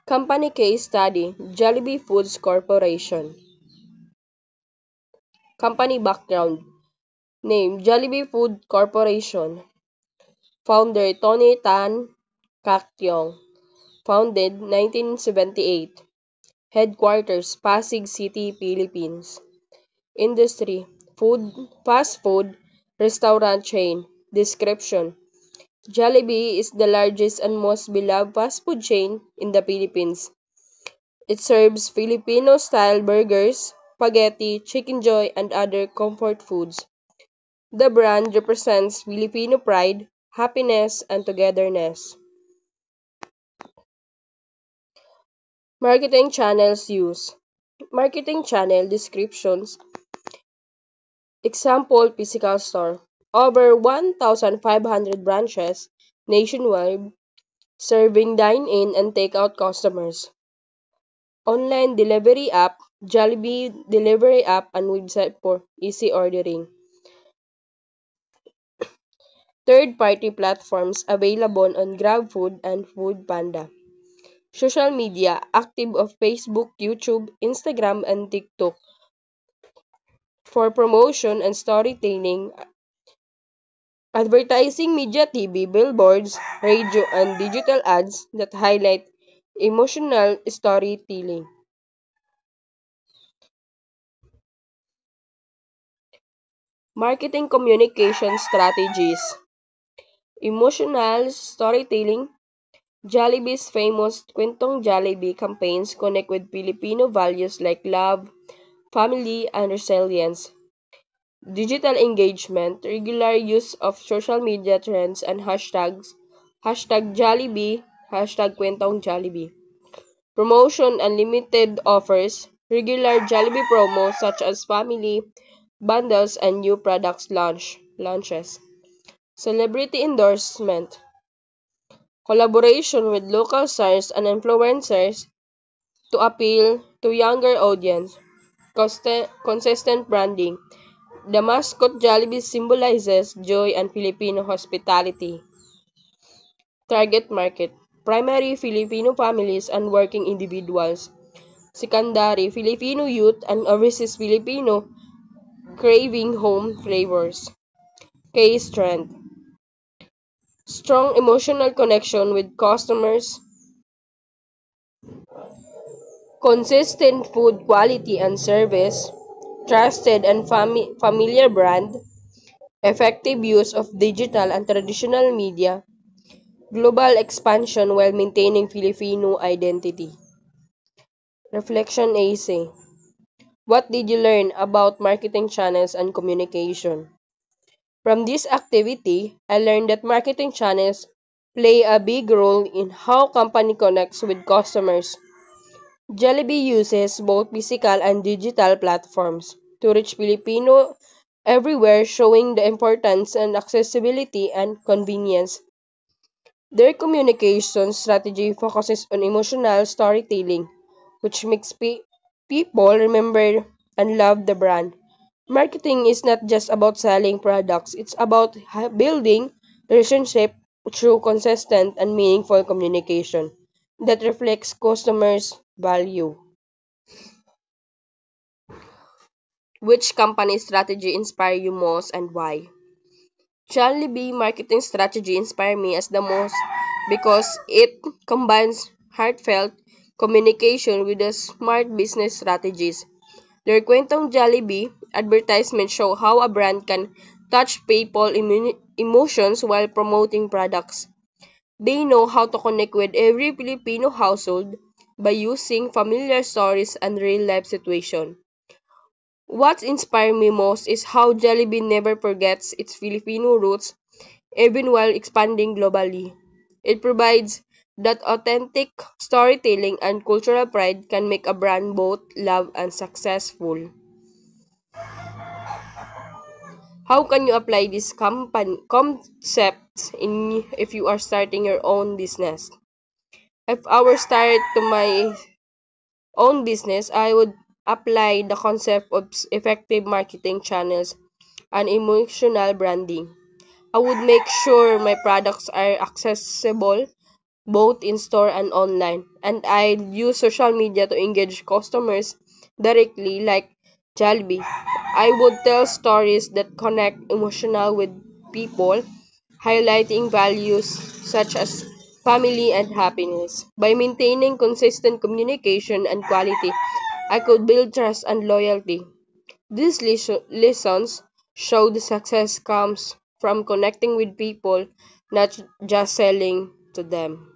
Company case study, Jollibee Foods Corporation. Company background, name, Jollibee Food Corporation. Founder, Tony Tan Kak Tiong. Founded 1978. Headquarters, Pasig City, Philippines. Industry, food, fast food, restaurant chain. Description, Jollibee is the largest and most beloved fast food chain in the Philippines. It serves Filipino-style burgers, spaghetti, chicken joy, and other comfort foods. The brand represents Filipino pride, happiness, and togetherness. Marketing channels use. Marketing channel descriptions. Example, physical store. Over 1,500 branches nationwide serving dine-in and take-out customers. Online delivery app, Jollibee delivery app and website for easy ordering. Third-party platforms available on GrabFood and Foodpanda. Social media, active of Facebook, YouTube, Instagram, and TikTok. For promotion and storytelling, advertising media, TV, billboards, radio, and digital ads that highlight emotional storytelling. Marketing communication strategies. Emotional storytelling. Jollibee's famous Kwentong Jollibee campaigns connect with Filipino values like love, family, and resilience. Digital engagement, regular use of social media trends and hashtags, hashtag Jollibee, hashtag Kwentong Jollibee. Promotion and limited offers, regular Jollibee promos such as family, bundles, and new products launches. Celebrity endorsement, collaboration with local stars and influencers to appeal to younger audience. Consistent branding. The mascot Jollibee symbolizes joy and Filipino hospitality. Target market. Primary Filipino families and working individuals. Secondary Filipino youth and overseas Filipino craving home flavors. Case trend. Strong emotional connection with customers. Consistent food quality and service. Trusted and familiar brand. Effective use of digital and traditional media. Global expansion while maintaining Filipino identity. Reflection essay. What did you learn about marketing channels and communication? From this activity, I learned that marketing channels play a big role in how company connects with customers. Jollibee uses both physical and digital platforms to reach Filipino everywhere, showing the importance and accessibility and convenience. Their communication strategy focuses on emotional storytelling, which makes people remember and love the brand. Marketing is not just about selling products, it's about building relationship through consistent and meaningful communication that reflects customers' value. Which company strategy inspire you most and why? Jollibee marketing strategy inspired me as the most because it combines heartfelt communication with the smart business strategies. Their Kwentong Jollibee advertisements show how a brand can touch people emotions while promoting products. They know how to connect with every Filipino household by using familiar stories and real-life situations. What inspired me most is how Jollibee never forgets its Filipino roots even while expanding globally. It provides that authentic storytelling and cultural pride can make a brand both loved and successful. How can you apply these concepts in if you are starting your own business? If I were start to my own business, I would apply the concept of effective marketing channels and emotional branding. I would make sure my products are accessible, both in store and online. And I use social media to engage customers directly like Jollibee. I would tell stories that connect emotional with people, highlighting values such as family and happiness. By maintaining consistent communication and quality, I could build trust and loyalty. These lessons show the success comes from connecting with people, not just selling to them.